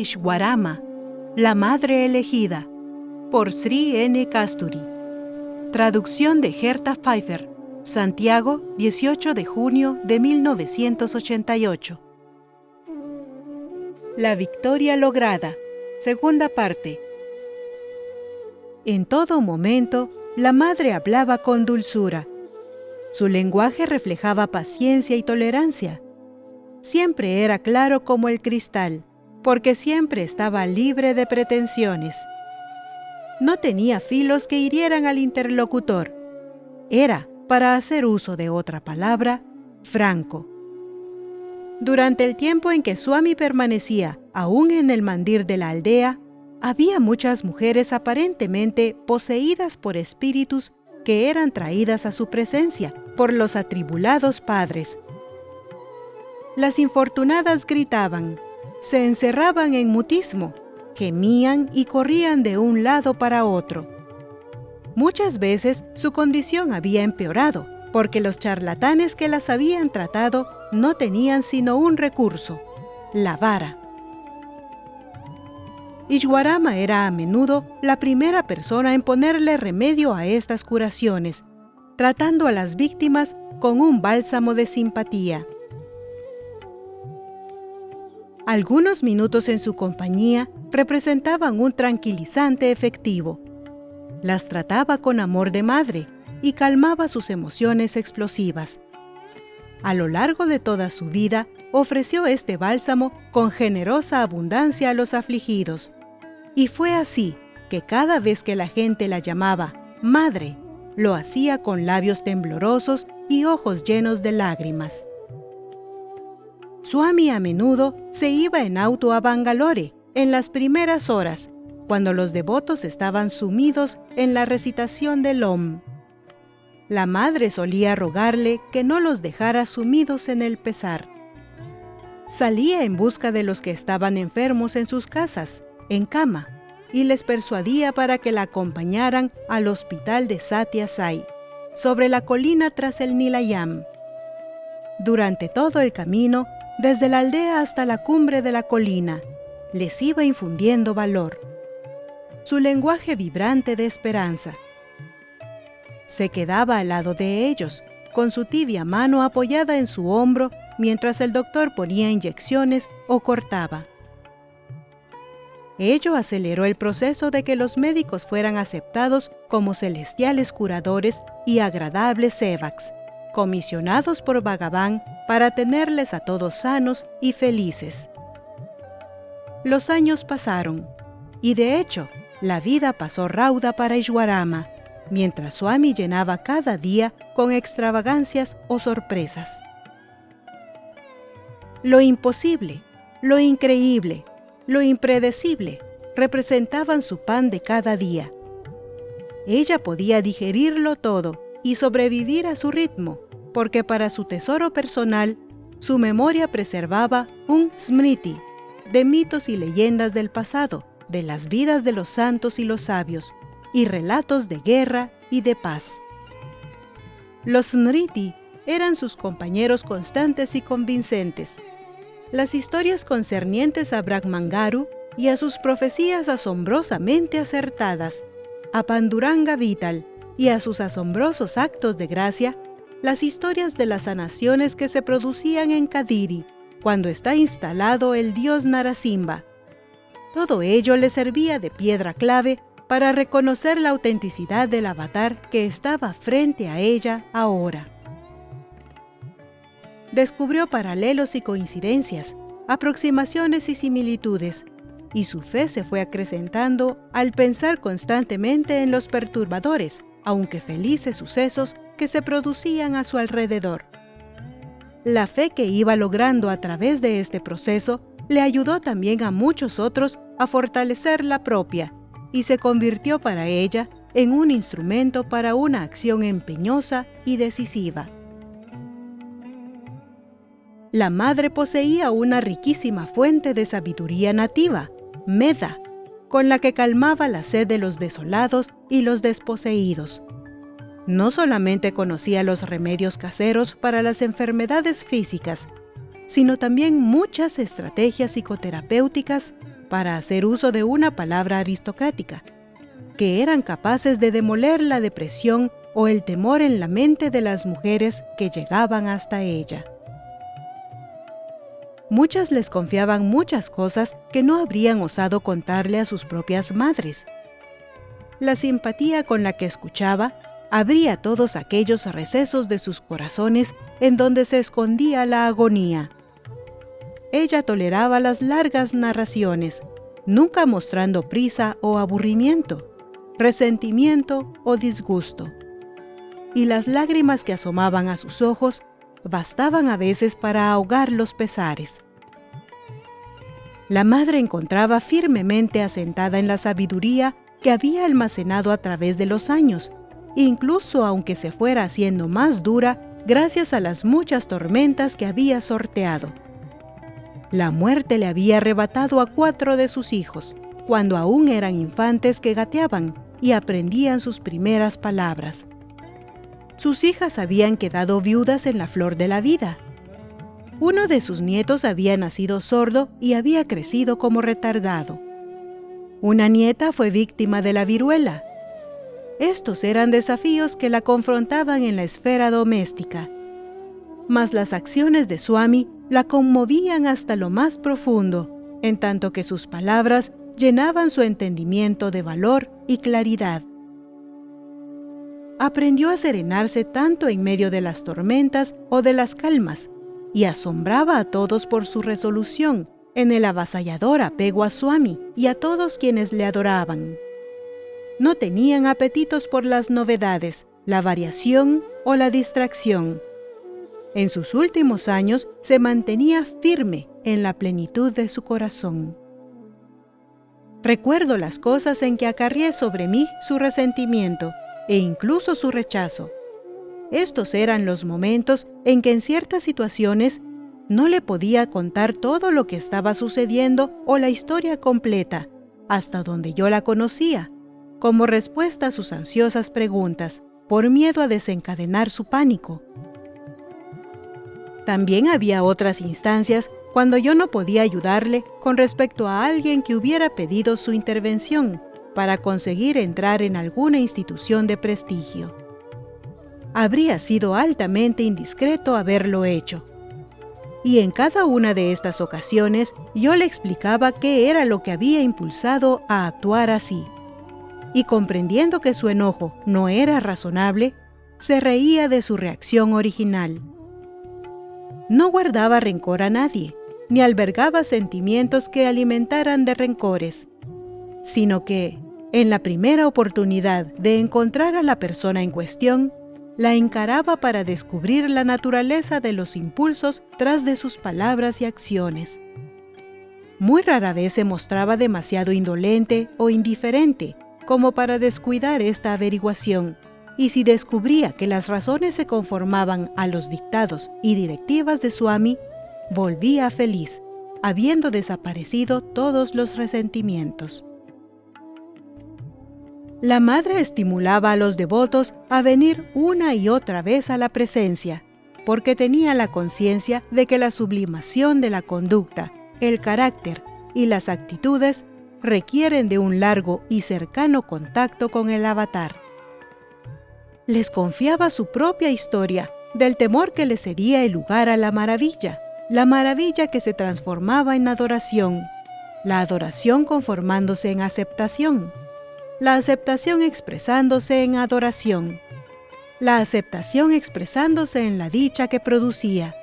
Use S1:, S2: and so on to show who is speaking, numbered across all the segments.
S1: Ishwarama, la Madre Elegida, por Sri N. Kasturi. Traducción de Herta Pfeiffer, Santiago, 18 de junio de 1988. La victoria lograda, segunda parte. En todo momento, la madre hablaba con dulzura. Su lenguaje reflejaba paciencia y tolerancia. Siempre era claro como el cristal, porque siempre estaba libre de pretensiones. No tenía filos que hirieran al interlocutor. Era, para hacer uso de otra palabra, franco. Durante el tiempo en que Swami permanecía aún en el mandir de la aldea, había muchas mujeres aparentemente poseídas por espíritus que eran traídas a su presencia por los atribulados padres. Las infortunadas gritaban, se encerraban en mutismo, gemían y corrían de un lado para otro. Muchas veces su condición había empeorado, porque los charlatanes que las habían tratado no tenían sino un recurso, la vara. Ishwarama era a menudo la primera persona en ponerle remedio a estas curaciones, tratando a las víctimas con un bálsamo de simpatía. Algunos minutos en su compañía representaban un tranquilizante efectivo. Las trataba con amor de madre y calmaba sus emociones explosivas. A lo largo de toda su vida, ofreció este bálsamo con generosa abundancia a los afligidos. Y fue así que cada vez que la gente la llamaba madre, lo hacía con labios temblorosos y ojos llenos de lágrimas. Swami a menudo se iba en auto a Bangalore en las primeras horas, cuando los devotos estaban sumidos en la recitación del Om. La madre solía rogarle que no los dejara sumidos en el pesar. Salía en busca de los que estaban enfermos en sus casas, en cama, y les persuadía para que la acompañaran al hospital de Satya Sai, sobre la colina tras el Nilayam. Durante todo el camino, desde la aldea hasta la cumbre de la colina, les iba infundiendo valor. Su lenguaje vibrante de esperanza. Se quedaba al lado de ellos, con su tibia mano apoyada en su hombro mientras el doctor ponía inyecciones o cortaba. Ello aceleró el proceso de que los médicos fueran aceptados como celestiales curadores y agradables sevaks, comisionados por Bhagavan para tenerles a todos sanos y felices. Los años pasaron, y de hecho, la vida pasó rauda para Ishwarama, mientras Swami llenaba cada día con extravagancias o sorpresas. Lo imposible, lo increíble, lo impredecible representaban su pan de cada día. Ella podía digerirlo todo y sobrevivir a su ritmo, porque para su tesoro personal, su memoria preservaba un smriti de mitos y leyendas del pasado, de las vidas de los santos y los sabios, y relatos de guerra y de paz. Los smriti eran sus compañeros constantes y convincentes. Las historias concernientes a Brahmangaru y a sus profecías asombrosamente acertadas, a Panduranga Vital y a sus asombrosos actos de gracia, las historias de las sanaciones que se producían en Kadiri, cuando está instalado el dios Narasimha. Todo ello le servía de piedra clave para reconocer la autenticidad del avatar que estaba frente a ella ahora. Descubrió paralelos y coincidencias, aproximaciones y similitudes, y su fe se fue acrecentando al pensar constantemente en los perturbadores, aunque felices sucesos que se producían a su alrededor. La fe que iba logrando a través de este proceso le ayudó también a muchos otros a fortalecer la propia, y se convirtió para ella en un instrumento para una acción empeñosa y decisiva. La madre poseía una riquísima fuente de sabiduría nativa, Meda, con la que calmaba la sed de los desolados y los desposeídos. No solamente conocía los remedios caseros para las enfermedades físicas, sino también muchas estrategias psicoterapéuticas para hacer uso de una palabra aristocrática, que eran capaces de demoler la depresión o el temor en la mente de las mujeres que llegaban hasta ella. Muchas les confiaban muchas cosas que no habrían osado contarle a sus propias madres. La simpatía con la que escuchaba abría todos aquellos recesos de sus corazones en donde se escondía la agonía. Ella toleraba las largas narraciones, nunca mostrando prisa o aburrimiento, resentimiento o disgusto. Y las lágrimas que asomaban a sus ojos bastaban a veces para ahogar los pesares. La madre encontraba firmemente asentada en la sabiduría que había almacenado a través de los años, incluso aunque se fuera haciendo más dura gracias a las muchas tormentas que había sorteado. La muerte le había arrebatado a 4 de sus hijos, cuando aún eran infantes que gateaban y aprendían sus primeras palabras. Sus hijas habían quedado viudas en la flor de la vida. Uno de sus nietos había nacido sordo y había crecido como retardado. Una nieta fue víctima de la viruela. Estos eran desafíos que la confrontaban en la esfera doméstica. Mas las acciones de Swami la conmovían hasta lo más profundo, en tanto que sus palabras llenaban su entendimiento de valor y claridad. Aprendió a serenarse tanto en medio de las tormentas o de las calmas, y asombraba a todos por su resolución en el avasallador apego a Swami y a todos quienes le adoraban. No tenían apetitos por las novedades, la variación o la distracción. En sus últimos años se mantenía firme en la plenitud de su corazón. Recuerdo las cosas en que acarrié sobre mí su resentimiento e incluso su rechazo. Estos eran los momentos en que en ciertas situaciones no le podía contar todo lo que estaba sucediendo o la historia completa, hasta donde yo la conocía, como respuesta a sus ansiosas preguntas, por miedo a desencadenar su pánico. También había otras instancias cuando yo no podía ayudarle con respecto a alguien que hubiera pedido su intervención para conseguir entrar en alguna institución de prestigio. Habría sido altamente indiscreto haberlo hecho. Y en cada una de estas ocasiones yo le explicaba qué era lo que había impulsado a actuar así. Y comprendiendo que su enojo no era razonable, se reía de su reacción original. No guardaba rencor a nadie, ni albergaba sentimientos que alimentaran de rencores, sino que, en la primera oportunidad de encontrar a la persona en cuestión, la encaraba para descubrir la naturaleza de los impulsos tras de sus palabras y acciones. Muy rara vez se mostraba demasiado indolente o indiferente como para descuidar esta averiguación, y si descubría que las razones se conformaban a los dictados y directivas de Swami, volvía feliz, habiendo desaparecido todos los resentimientos. La madre estimulaba a los devotos a venir una y otra vez a la presencia, porque tenía la conciencia de que la sublimación de la conducta, el carácter y las actitudes requieren de un largo y cercano contacto con el avatar. Les confiaba su propia historia del temor que le cedía el lugar a la maravilla que se transformaba en adoración, la adoración conformándose en aceptación, la aceptación expresándose en adoración, la aceptación expresándose en la dicha que producía.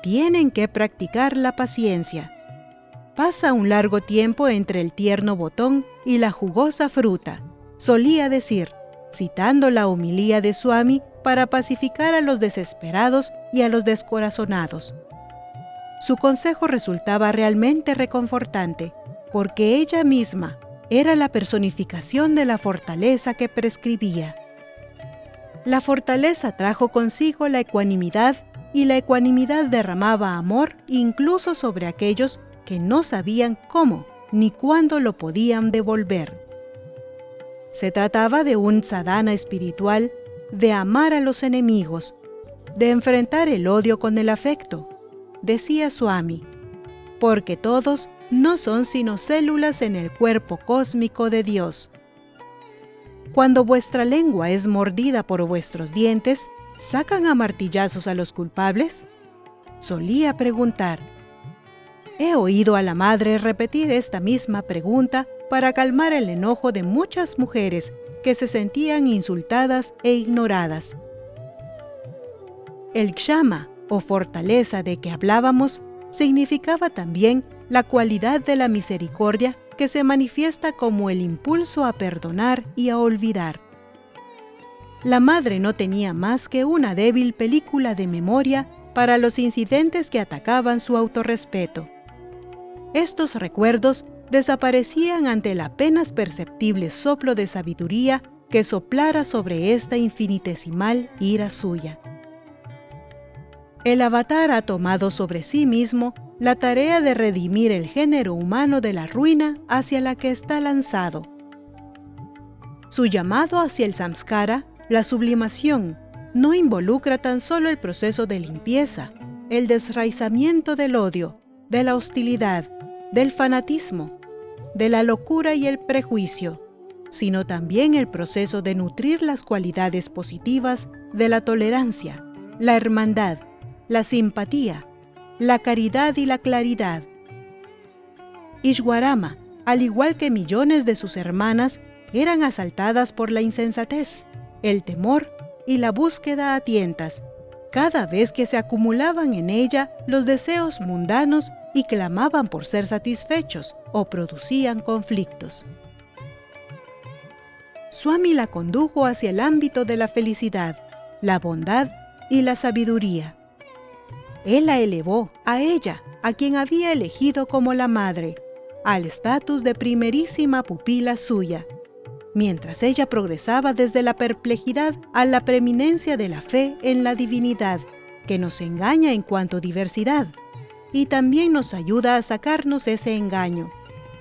S1: Tienen que practicar la paciencia. Pasa un largo tiempo entre el tierno botón y la jugosa fruta, solía decir, citando la homilía de Swami para pacificar a los desesperados y a los descorazonados. Su consejo resultaba realmente reconfortante, porque ella misma era la personificación de la fortaleza que prescribía. La fortaleza trajo consigo la ecuanimidad, y la ecuanimidad derramaba amor incluso sobre aquellos que no sabían cómo ni cuándo lo podían devolver. Se trataba de un sadhana espiritual, de amar a los enemigos, de enfrentar el odio con el afecto, decía Swami, porque todos no son sino células en el cuerpo cósmico de Dios. Cuando vuestra lengua es mordida por vuestros dientes, ¿sacan a martillazos a los culpables? Solía preguntar. He oído a la madre repetir esta misma pregunta para calmar el enojo de muchas mujeres que se sentían insultadas e ignoradas. El kshama, o fortaleza de que hablábamos, significaba también la cualidad de la misericordia que se manifiesta como el impulso a perdonar y a olvidar. La madre no tenía más que una débil película de memoria para los incidentes que atacaban su autorrespeto. Estos recuerdos desaparecían ante el apenas perceptible soplo de sabiduría que soplara sobre esta infinitesimal ira suya. El avatar ha tomado sobre sí mismo la tarea de redimir el género humano de la ruina hacia la que está lanzado. Su llamado hacia el samskara, la sublimación, no involucra tan solo el proceso de limpieza, el desraizamiento del odio, de la hostilidad, del fanatismo, de la locura y el prejuicio, sino también el proceso de nutrir las cualidades positivas de la tolerancia, la hermandad, la simpatía, la caridad y la claridad. Ishwarama, al igual que millones de sus hermanas, eran asaltadas por la insensatez, el temor y la búsqueda a tientas, cada vez que se acumulaban en ella los deseos mundanos y clamaban por ser satisfechos o producían conflictos. Swami la condujo hacia el ámbito de la felicidad, la bondad y la sabiduría. Él la elevó, a ella, a quien había elegido como la madre, al estatus de primerísima pupila suya, mientras ella progresaba desde la perplejidad a la preeminencia de la fe en la divinidad, que nos engaña en cuanto a diversidad, y también nos ayuda a sacarnos ese engaño,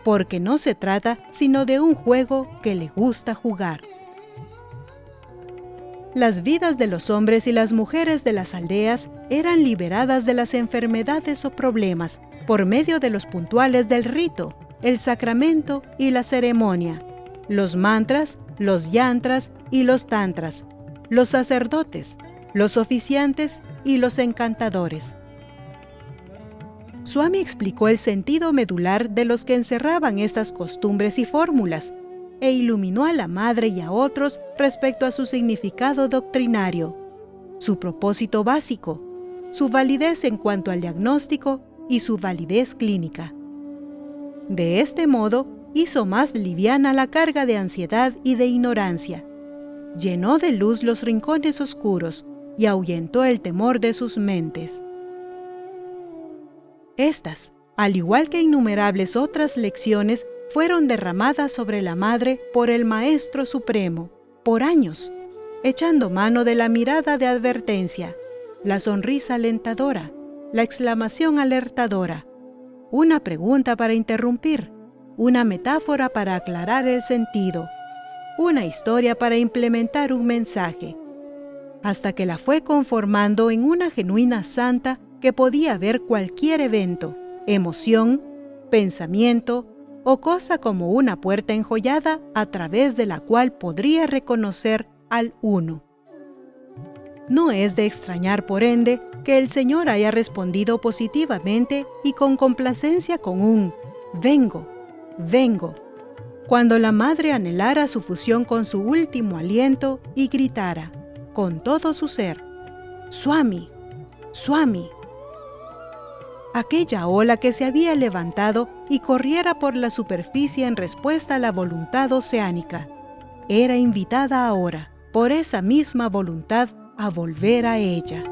S1: porque no se trata sino de un juego que le gusta jugar. Las vidas de los hombres y las mujeres de las aldeas eran liberadas de las enfermedades o problemas por medio de los puntuales del rito, el sacramento y la ceremonia, los mantras, los yantras y los tantras, los sacerdotes, los oficiantes y los encantadores. Swami explicó el sentido medular de los que encerraban estas costumbres y fórmulas, e iluminó a la madre y a otros respecto a su significado doctrinario, su propósito básico, su validez en cuanto al diagnóstico y su validez clínica. De este modo, hizo más liviana la carga de ansiedad y de ignorancia, llenó de luz los rincones oscuros y ahuyentó el temor de sus mentes. Estas, al igual que innumerables otras lecciones, fueron derramadas sobre la madre por el Maestro Supremo, por años, echando mano de la mirada de advertencia, la sonrisa alentadora, la exclamación alertadora, una pregunta para interrumpir, una metáfora para aclarar el sentido, una historia para implementar un mensaje, hasta que la fue conformando en una genuina santa que podía ver cualquier evento, emoción, pensamiento o cosa como una puerta enjollada a través de la cual podría reconocer al Uno. No es de extrañar, por ende, que el Señor haya respondido positivamente y con complacencia con un «vengo, vengo», cuando la madre anhelara su fusión con su último aliento y gritara, con todo su ser, «Swami, Swami». Aquella ola que se había levantado y corriera por la superficie en respuesta a la voluntad oceánica, era invitada ahora, por esa misma voluntad, a volver a ella.